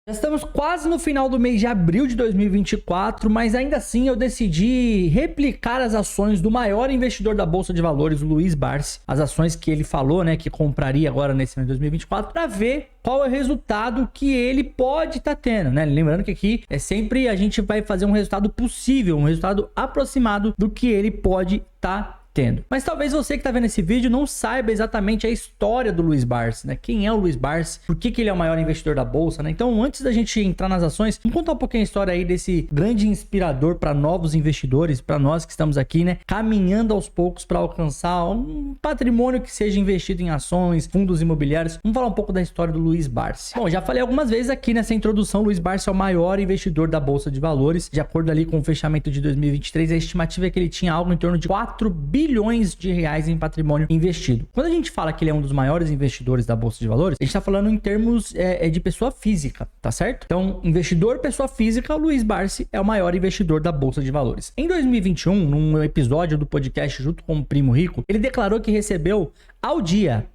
Já estamos quase no final do mês de abril de 2024, mas ainda assim eu decidi replicar as ações do maior investidor da Bolsa de Valores, o Luiz Barsi. As ações que ele falou, né, que compraria agora nesse ano de 2024, para ver qual é o resultado que ele pode estar tendo, né? Lembrando que aqui é sempre a gente vai fazer um resultado possível, um resultado aproximado do que ele pode estar tendo. Mas talvez você que está vendo esse vídeo não saiba exatamente a história do Luiz Barsi, né? Quem é o Luiz Barsi? Por que ele é o maior investidor da Bolsa, né? Então, antes da gente entrar nas ações, vamos contar um pouquinho a história aí desse grande inspirador para novos investidores, para nós que estamos aqui, né? Caminhando aos poucos para alcançar um patrimônio que seja investido em ações, fundos imobiliários. Vamos falar um pouco da história do Luiz Barsi. Bom, já falei algumas vezes aqui nessa introdução, Luiz Barsi é o maior investidor da Bolsa de Valores. De acordo ali com o fechamento de 2023, a estimativa é que ele tinha algo em torno de 4 bilhões de reais em patrimônio investido. Quando a gente fala que ele é um dos maiores investidores da Bolsa de Valores, a gente está falando em termos de pessoa física, tá certo? Então, investidor, pessoa física, o Luiz Barsi é o maior investidor da Bolsa de Valores. Em 2021, num episódio do podcast junto com o Primo Rico, ele declarou que recebeu ao dia,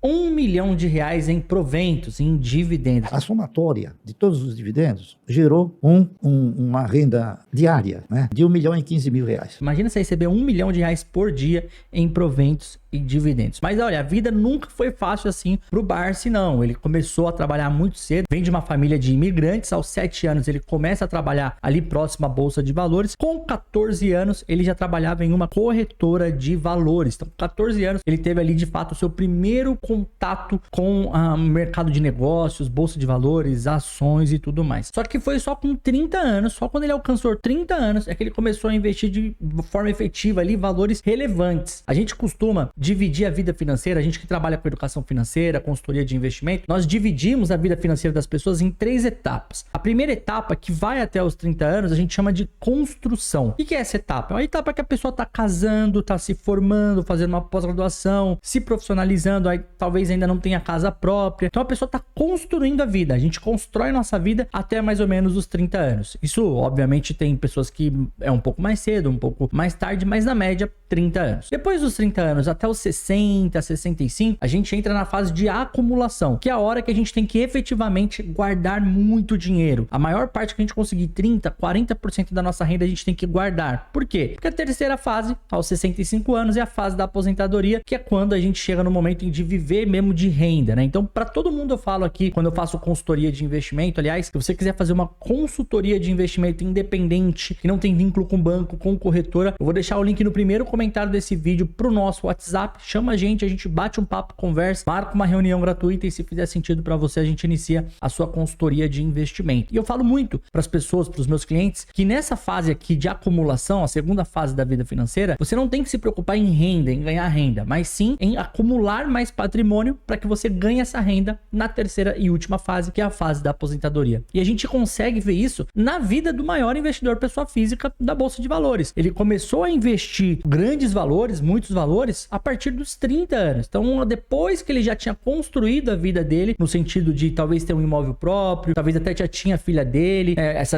1 milhão de reais em proventos, em dividendos. A somatória de todos os dividendos gerou uma renda diária, né, de 1 milhão e 15 mil reais. Imagina você receber 1 milhão de reais por dia em proventos e dividendos. Mas olha, a vida nunca foi fácil assim pro Barsi, não. Ele começou a trabalhar muito cedo, vem de uma família de imigrantes. Aos 7 anos ele começa a trabalhar ali próximo à Bolsa de Valores. Com 14 anos ele já trabalhava em uma corretora de valores. Então, com 14 anos ele teve ali de fato o seu primeiro contato com o mercado de negócios, Bolsa de Valores, ações e tudo mais. Só que foi só com 30 anos, só quando ele alcançou 30 anos é que ele começou a investir de forma efetiva ali valores relevantes. A gente costuma dividir a vida financeira, a gente que trabalha com educação financeira, consultoria de investimento, nós dividimos a vida financeira das pessoas em 3 etapas. A primeira etapa, que vai até os 30 anos, a gente chama de construção. O que é essa etapa? É uma etapa que a pessoa está casando, está se formando, fazendo uma pós-graduação, se profissionalizando, aí talvez ainda não tenha casa própria. Então a pessoa está construindo a vida. A gente constrói nossa vida até mais ou menos os 30 anos. Isso, obviamente, tem pessoas que é um pouco mais cedo, um pouco mais tarde, mas na média, 30 anos. Depois dos 30 anos, até os 60, 65, a gente entra na fase de acumulação, que é a hora que a gente tem que efetivamente guardar muito dinheiro. A maior parte que a gente conseguir, 30, 40% da nossa renda, a gente tem que guardar. Por quê? Porque a terceira fase, aos 65 anos, é a fase da aposentadoria, que é quando a gente chega no momento de viver mesmo de renda, né? Então, para todo mundo eu falo aqui, quando eu faço consultoria de investimento, aliás, se você quiser fazer uma consultoria de investimento independente, que não tem vínculo com banco, com corretora, eu vou deixar o link no primeiro comentário desse vídeo pro nosso WhatsApp. Chama a gente bate um papo, conversa, marca uma reunião gratuita e se fizer sentido para você, a gente inicia a sua consultoria de investimento. E eu falo muito para as pessoas, para os meus clientes, que nessa fase aqui de acumulação, a segunda fase da vida financeira, você não tem que se preocupar em renda, em ganhar renda, mas sim em acumular mais patrimônio para que você ganhe essa renda na terceira e última fase, que é a fase da aposentadoria. E a gente consegue ver isso na vida do maior investidor pessoa física da Bolsa de Valores. Ele começou a investir grandes valores, muitos valores, a partir dos 30 anos. Então, depois que ele já tinha construído a vida dele, no sentido de talvez ter um imóvel próprio, talvez até já tinha a filha dele,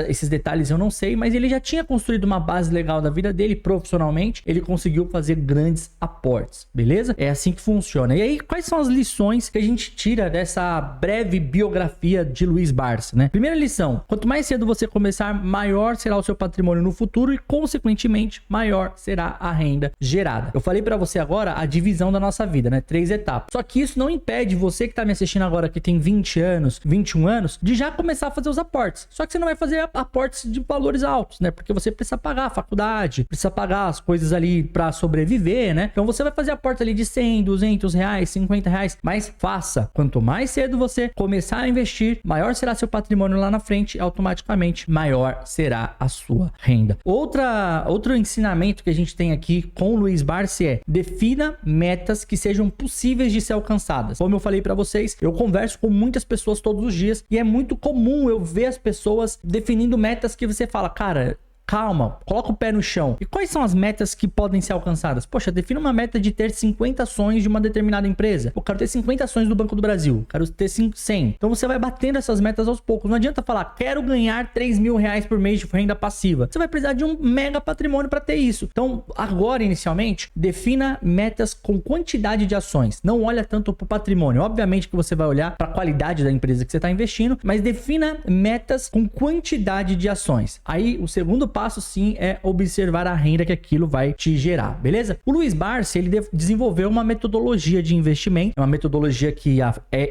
esses detalhes eu não sei, mas ele já tinha construído uma base legal da vida dele, profissionalmente, ele conseguiu fazer grandes aportes, beleza? É assim que funciona. E aí, quais são as lições que a gente tira dessa breve biografia de Luiz Barsi, né? Primeira lição, quanto mais cedo você começar, maior será o seu patrimônio no futuro e, consequentemente, maior será a renda gerada. Eu falei para você agora a divisão da nossa vida, né? 3 etapas. Só que isso não impede você que tá me assistindo agora, que tem 20 anos, 21 anos, de já começar a fazer os aportes. Só que você não vai fazer aportes de valores altos, né? Porque você precisa pagar a faculdade, precisa pagar as coisas ali para sobreviver, né? Então você vai fazer aporte ali de 100, 200 reais, 50 reais, mas faça. Quanto mais cedo você começar a investir, maior será seu patrimônio lá na frente, automaticamente maior será a sua renda. Outro ensinamento que a gente tem aqui com o Luiz Barsi é: defina metas que sejam possíveis de ser alcançadas. Como eu falei para vocês, eu converso com muitas pessoas todos os dias e é muito comum eu ver as pessoas definindo metas que você fala, cara, calma, coloca o pé no chão. E quais são as metas que podem ser alcançadas? Poxa, defina uma meta de ter 50 ações de uma determinada empresa. Eu quero ter 50 ações do Banco do Brasil, quero ter 100. Então você vai batendo essas metas aos poucos. Não adianta falar, quero ganhar 3 mil reais por mês de renda passiva. Você vai precisar de um mega patrimônio para ter isso. Então, agora, inicialmente, defina metas com quantidade de ações. Não olha tanto para o patrimônio. Obviamente que você vai olhar para a qualidade da empresa que você está investindo, mas defina metas com quantidade de ações. Aí, o segundo passo, sim, é observar a renda que aquilo vai te gerar, beleza? O Luiz Barsi, ele desenvolveu uma metodologia de investimento, uma metodologia que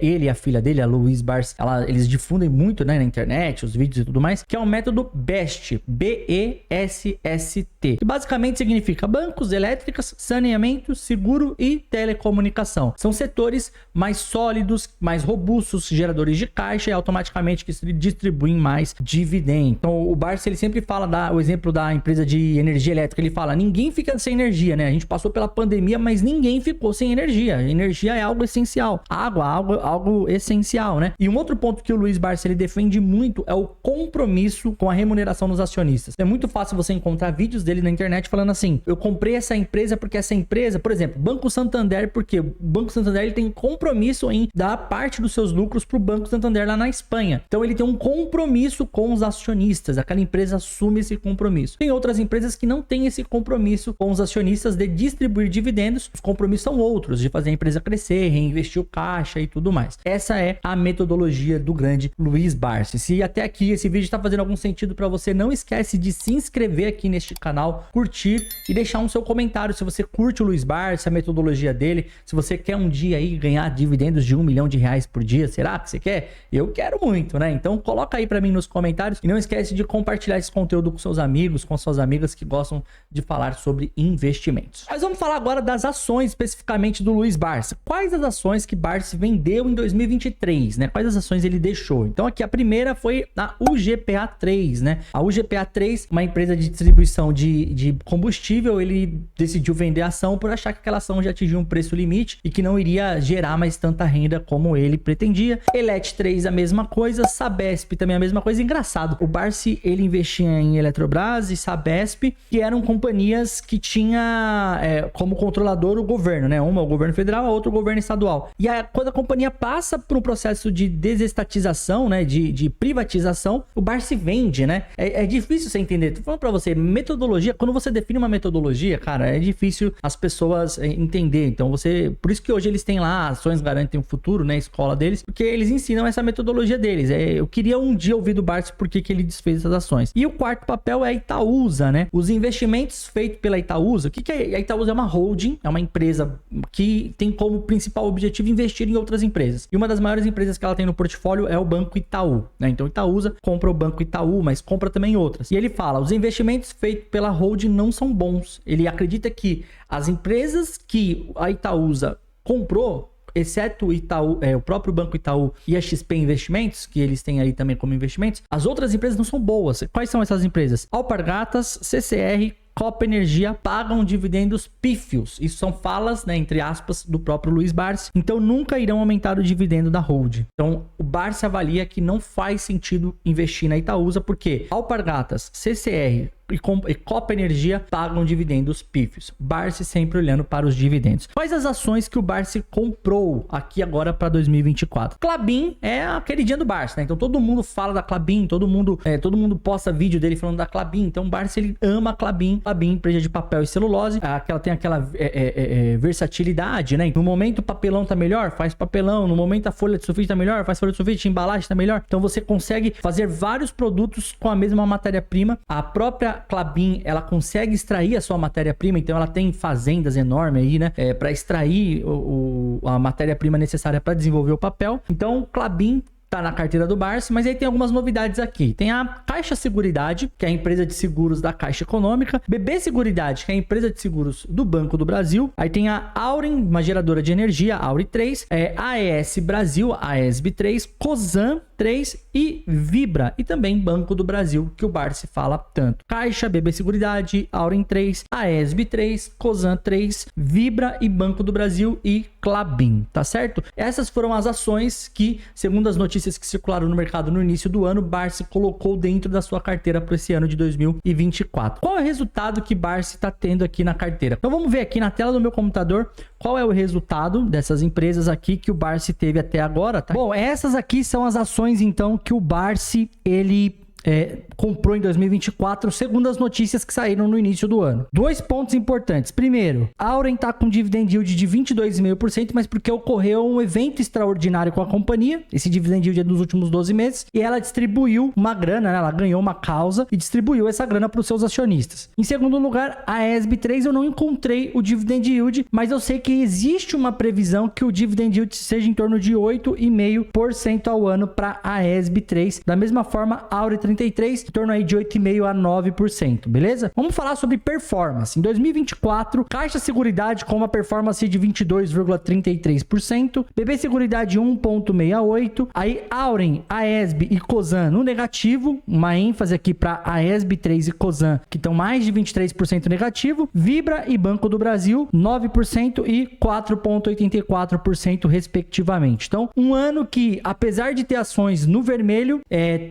ele e a filha dele, a Luiz Barsi, eles difundem muito, né, na internet, os vídeos e tudo mais, que é o método BEST, B-E-S-S-T, que basicamente significa bancos, elétricas, saneamento, seguro e telecomunicação. São setores mais sólidos, mais robustos, geradores de caixa e automaticamente que se distribuem mais dividendo. Então, o Barsi, ele sempre fala o exemplo da empresa de energia elétrica. Ele fala, ninguém fica sem energia, né? A gente passou pela pandemia, mas ninguém ficou sem energia. Energia é algo essencial. Água, algo essencial, né? E um outro ponto que o Luiz Barsi, ele defende muito é o compromisso com a remuneração dos acionistas. É muito fácil você encontrar vídeos dele na internet falando assim, eu comprei essa empresa porque essa empresa, por exemplo, Banco Santander, porque o Banco Santander, ele tem compromisso em dar parte dos seus lucros para o Banco Santander lá na Espanha. Então ele tem um compromisso com os acionistas, aquela empresa assume esse compromisso. Tem outras empresas que não têm esse compromisso com os acionistas de distribuir dividendos, os compromissos são outros, de fazer a empresa crescer, reinvestir o caixa e tudo mais. Essa é a metodologia do grande Luiz Barsi. Se até aqui esse vídeo está fazendo algum sentido para você, não esquece de se inscrever aqui neste canal, curtir e deixar um seu comentário se você curte o Luiz Barsi, a metodologia dele, se você quer um dia aí ganhar dividendos de R$1 milhão por dia, será que você quer? Eu quero muito, né? Então coloca aí para mim nos comentários e não esquece de compartilhar esse conteúdo com seus amigos, com suas amigas que gostam de falar sobre investimentos. Mas vamos falar agora das ações especificamente do Luiz Barsi. Quais as ações que Barsi vendeu em 2023, né? Quais as ações ele deixou? Então aqui a primeira foi a UGPA3, né? A UGPA3, uma empresa de distribuição de combustível, ele decidiu vender a ação por achar que aquela ação já atingiu um preço limite e que não iria gerar mais tanta renda como ele pretendia. Elet3 a mesma coisa, Sabesp também a mesma coisa. Engraçado, o Barsi, ele investia em Eletrobras e Sabesp, que eram companhias que tinha como controlador o governo, né? Uma o governo federal, a outra o governo estadual. E quando a companhia passa por um processo de desestatização, né? De privatização, o Barsi vende, né? É difícil você entender. Tô falando pra você, metodologia, quando você define uma metodologia, cara, é difícil as pessoas entender. Então por isso que hoje eles têm lá Ações Garantem o Futuro, né? A escola deles, porque eles ensinam essa metodologia deles. Eu queria um dia ouvir do Barsi por que ele desfez essas ações. E o quarto papel é a Itaúsa, né? Os investimentos feitos pela Itaúsa, o que é? A Itaúsa é uma holding, é uma empresa que tem como principal objetivo investir em outras empresas. E uma das maiores empresas que ela tem no portfólio é o Banco Itaú, né? Então Itaúsa compra o Banco Itaú, mas compra também outras. E ele fala, os investimentos feitos pela holding não são bons. Ele acredita que as empresas que a Itaúsa comprou, exceto o Itaú, o próprio Banco Itaú e a XP Investimentos, que eles têm aí também como investimentos, as outras empresas não são boas. Quais são essas empresas? Alpargatas, CCR, Copa Energia pagam dividendos pífios. Isso são falas, né, entre aspas, do próprio Luiz Barsi. Então nunca irão aumentar o dividendo da holding. Então o Barsi avalia que não faz sentido investir na Itaúsa porque Alpargatas, CCR e Copa Energia pagam dividendos pífios. Barsi sempre olhando para os dividendos. Quais as ações que o Barsi comprou aqui agora para 2024? Klabin é a queridinha do Barsi, né? Então todo mundo fala da Klabin, todo mundo posta vídeo dele falando da Klabin. Então o Barsi, ele ama a Klabin. Klabin, empresa de papel e celulose, ela tem aquela versatilidade, né? No momento o papelão tá melhor, faz papelão. No momento a folha de sulfite tá melhor, faz folha de sulfite. A embalagem tá melhor. Então você consegue fazer vários produtos com a mesma matéria-prima. A própria Klabin, ela consegue extrair a sua matéria-prima, então ela tem fazendas enormes aí, né? Para extrair a matéria-prima necessária para desenvolver o papel. Então, Klabin tá na carteira do Barsi, mas aí tem algumas novidades aqui. Tem a Caixa Seguridade, que é a empresa de seguros da Caixa Econômica, BB Seguridade, que é a empresa de seguros do Banco do Brasil, aí tem a Auren, uma geradora de energia, Auri 3, AES Brasil, AESB 3, Cosan, B3 e Vibra, e também Banco do Brasil, que o Barsi fala tanto. Caixa, BB Seguridade, Auren 3, Aesb 3, Cosan 3, Vibra e Banco do Brasil e Klabin, tá certo? Essas foram as ações que, segundo as notícias que circularam no mercado no início do ano, Barsi colocou dentro da sua carteira para esse ano de 2024. Qual é o resultado que Barsi está tendo aqui na carteira? Então vamos ver aqui na tela do meu computador qual é o resultado dessas empresas aqui que o Barsi teve até agora, tá? Bom, essas aqui são as ações então que o Barsi ele comprou em 2024, segundo as notícias que saíram no início do ano. 2 pontos importantes. Primeiro, a Auren está com dividend yield de 22,5%, mas porque ocorreu um evento extraordinário com a companhia. Esse dividend yield é dos últimos 12 meses. E ela distribuiu uma grana, né? Ela ganhou uma causa e distribuiu essa grana para os seus acionistas. Em segundo lugar, a Aesb 3, eu não encontrei o dividend yield, mas eu sei que existe uma previsão que o dividend yield seja em torno de 8,5% ao ano para a Aesb 3. Da mesma forma, a Auren 33, em torno aí de 8,5% a 9%, beleza? Vamos falar sobre performance. Em 2024, Caixa Seguridade com uma performance de 22,33%, BB Seguridade 1,68%, aí Auren, Aesb e Cosan no negativo, uma ênfase aqui para Aesb 3 e Cosan, que estão mais de 23% negativo, Vibra e Banco do Brasil 9% e 4,84% respectivamente. Então, um ano que, apesar de ter ações no vermelho,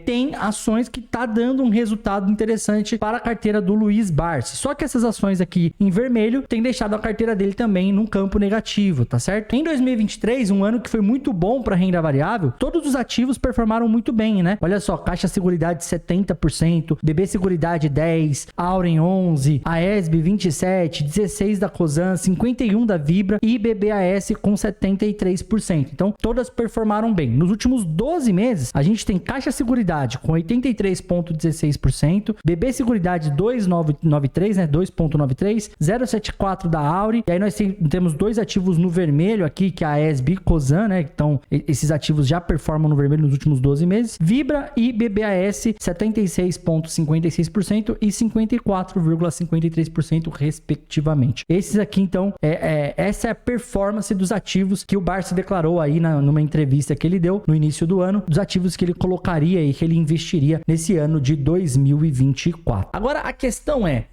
tem ações que tá dando um resultado interessante para a carteira do Luiz Barsi. Só que essas ações aqui em vermelho têm deixado a carteira dele também num campo negativo, tá certo? Em 2023, um ano que foi muito bom para renda variável, todos os ativos performaram muito bem, né? Olha só, Caixa Seguridade 70%, BB Seguridade 10%, Auren 11%, Aesb 27%, 16% da Cosan, 51% da Vibra e BBAS com 73%. Então, todas performaram bem. Nos últimos 12 meses, a gente tem Caixa Seguridade com 83,16%, BB Seguridade 2,93, né? 2,93, 0,74 da Auren, e aí nós temos dois ativos no vermelho aqui, que é a Aesb e Cosan, né? Então, esses ativos já performam no vermelho nos últimos 12 meses. Vibra e BBAS 76,56% e 54,53% respectivamente. Esses aqui, então, essa é a performance dos ativos que o Barsi declarou aí numa entrevista que ele deu no início do ano, dos ativos que ele colocaria e que ele investiria nesse ano de 2024. Agora, a questão é,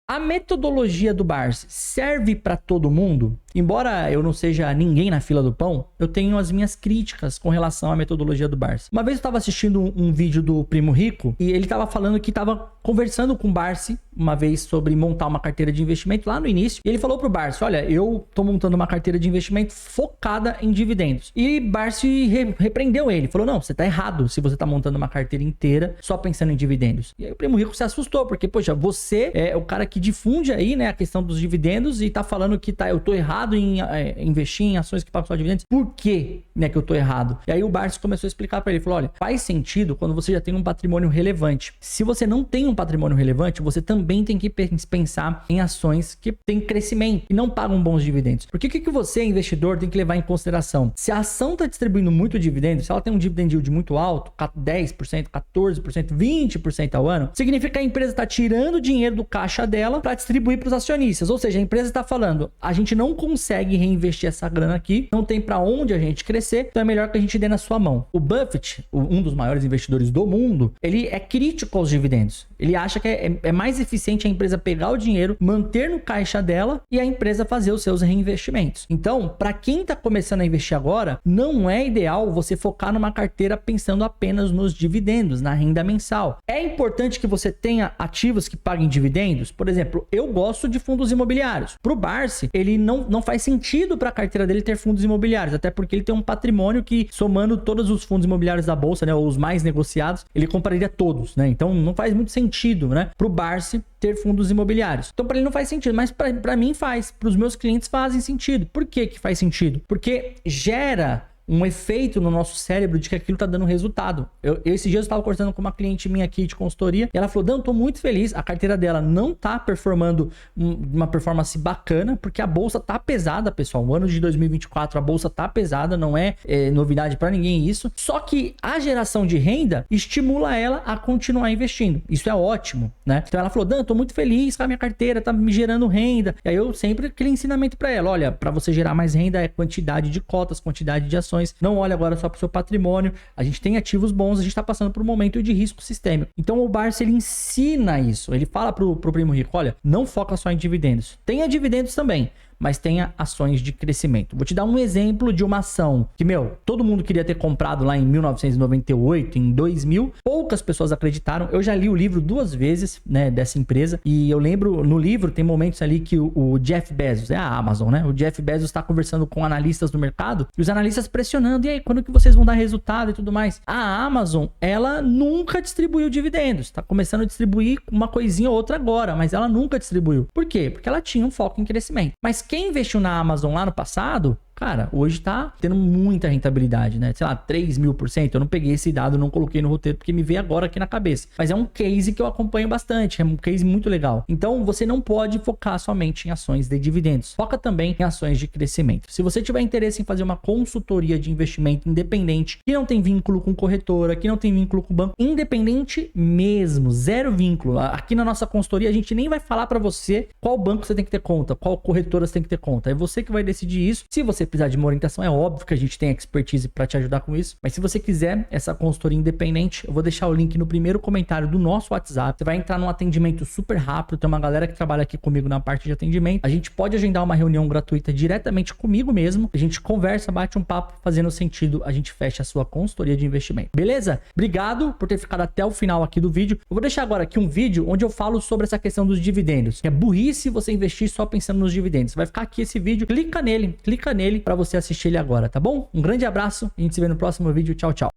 a metodologia do Barsi serve para todo mundo? Embora eu não seja ninguém na fila do pão, eu tenho as minhas críticas com relação à metodologia do Barsi. Uma vez eu estava assistindo um vídeo do Primo Rico e ele estava falando que estava conversando com o Barsi uma vez sobre montar uma carteira de investimento lá no início. E ele falou pro Barsi, olha, eu tô montando uma carteira de investimento focada em dividendos. E Barsi repreendeu ele, falou, não, você tá errado se você tá montando uma carteira inteira só pensando em dividendos. E aí o Primo Rico se assustou, porque, poxa, você é o cara que difunde aí, né, a questão dos dividendos e tá falando que eu tô errado em investir em ações que pagam só dividendos. Por que, né, que eu tô errado? E aí o Barsi começou a explicar para ele, falou, olha, faz sentido quando você já tem um patrimônio relevante. Se você não tem um patrimônio relevante, você também tem que pensar em ações que têm crescimento e não pagam bons dividendos. Porque o que você, investidor, tem que levar em consideração? Se a ação está distribuindo muito dividendo, se ela tem um dividend yield muito alto, 10%, 14%, 20% ao ano, significa que a empresa está tirando dinheiro do caixa dela para distribuir para os acionistas. Ou seja, a empresa está falando, a gente não consegue reinvestir essa grana aqui, não tem para onde a gente crescer, então é melhor que a gente dê na sua mão. O Buffett, um dos maiores investidores do mundo, ele é crítico aos dividendos. Ele acha que é mais eficiente a empresa pegar o dinheiro, manter no caixa dela e a empresa fazer os seus reinvestimentos. Então, para quem está começando a investir agora, não é ideal você focar numa carteira pensando apenas nos dividendos, na renda mensal. É importante que você tenha ativos que paguem dividendos. Por exemplo, eu gosto de fundos imobiliários. Para o Barsi, ele não faz sentido para a carteira dele ter fundos imobiliários, até porque ele tem um patrimônio que, somando todos os fundos imobiliários da bolsa, né, ou os mais negociados, ele compraria todos, né? Então não faz muito sentido, né, para o Barsi ter fundos imobiliários. Então para ele não faz sentido, mas para mim faz, para os meus clientes fazem sentido. Por que faz sentido? Porque gera um efeito no nosso cérebro de que aquilo tá dando resultado. Esses dias eu estava conversando com uma cliente minha aqui de consultoria e ela falou, Dan, tô muito feliz, a carteira dela não tá performando uma performance bacana, porque a bolsa tá pesada, pessoal. O ano de 2024 a bolsa tá pesada, não é novidade para ninguém isso. Só que a geração de renda estimula ela a continuar investindo. Isso é ótimo, né? Então ela falou, Dan, tô muito feliz com a minha carteira, tá me gerando renda. E aí eu sempre aquele ensinamento para ela, olha, para você gerar mais renda é quantidade de cotas, quantidade de ações. ações, não olha agora só para o seu patrimônio, a gente tem ativos bons, a gente está passando por um momento de risco sistêmico. Então o Barsi, ele ensina isso, ele fala pro primo rico, olha, não foca só em dividendos, tenha dividendos também, mas tenha ações de crescimento. Vou te dar um exemplo de uma ação que, todo mundo queria ter comprado lá em 1998, em 2000. Poucas pessoas acreditaram. Eu já li o livro 2 vezes, né, dessa empresa. E eu lembro, no livro, tem momentos ali que o Jeff Bezos, é a Amazon, né? O Jeff Bezos está conversando com analistas do mercado e os analistas pressionando. E aí, quando que vocês vão dar resultado e tudo mais? A Amazon, ela nunca distribuiu dividendos. Está começando a distribuir uma coisinha ou outra agora, mas ela nunca distribuiu. Por quê? Porque ela tinha um foco em crescimento. Mas quem investiu na Amazon lá no passado, cara, hoje tá tendo muita rentabilidade, né? Sei lá, 3.000%. Eu não peguei esse dado, não coloquei no roteiro porque me veio agora aqui na cabeça. Mas é um case que eu acompanho bastante, é um case muito legal. Então, você não pode focar somente em ações de dividendos. Foca também em ações de crescimento. Se você tiver interesse em fazer uma consultoria de investimento independente, que não tem vínculo com corretora, que não tem vínculo com banco, independente mesmo, zero vínculo. Aqui na nossa consultoria, a gente nem vai falar para você qual banco você tem que ter conta, qual corretora você tem que ter conta. É você que vai decidir isso. Se você precisar de uma orientação, é óbvio que a gente tem expertise para te ajudar com isso, mas se você quiser essa consultoria independente, eu vou deixar o link no primeiro comentário do nosso WhatsApp. Você vai entrar num atendimento super rápido, tem uma galera que trabalha aqui comigo na parte de atendimento. A gente pode agendar uma reunião gratuita diretamente comigo mesmo, a gente conversa, bate um papo, fazendo sentido, a gente fecha a sua consultoria de investimento. Beleza? Obrigado por ter ficado até o final aqui do vídeo. Eu vou deixar agora aqui um vídeo onde eu falo sobre essa questão dos dividendos, que é burrice você investir só pensando nos dividendos. Vai ficar aqui esse vídeo, clica nele para você assistir ele agora, tá bom? Um grande abraço, a gente se vê no próximo vídeo. Tchau, tchau.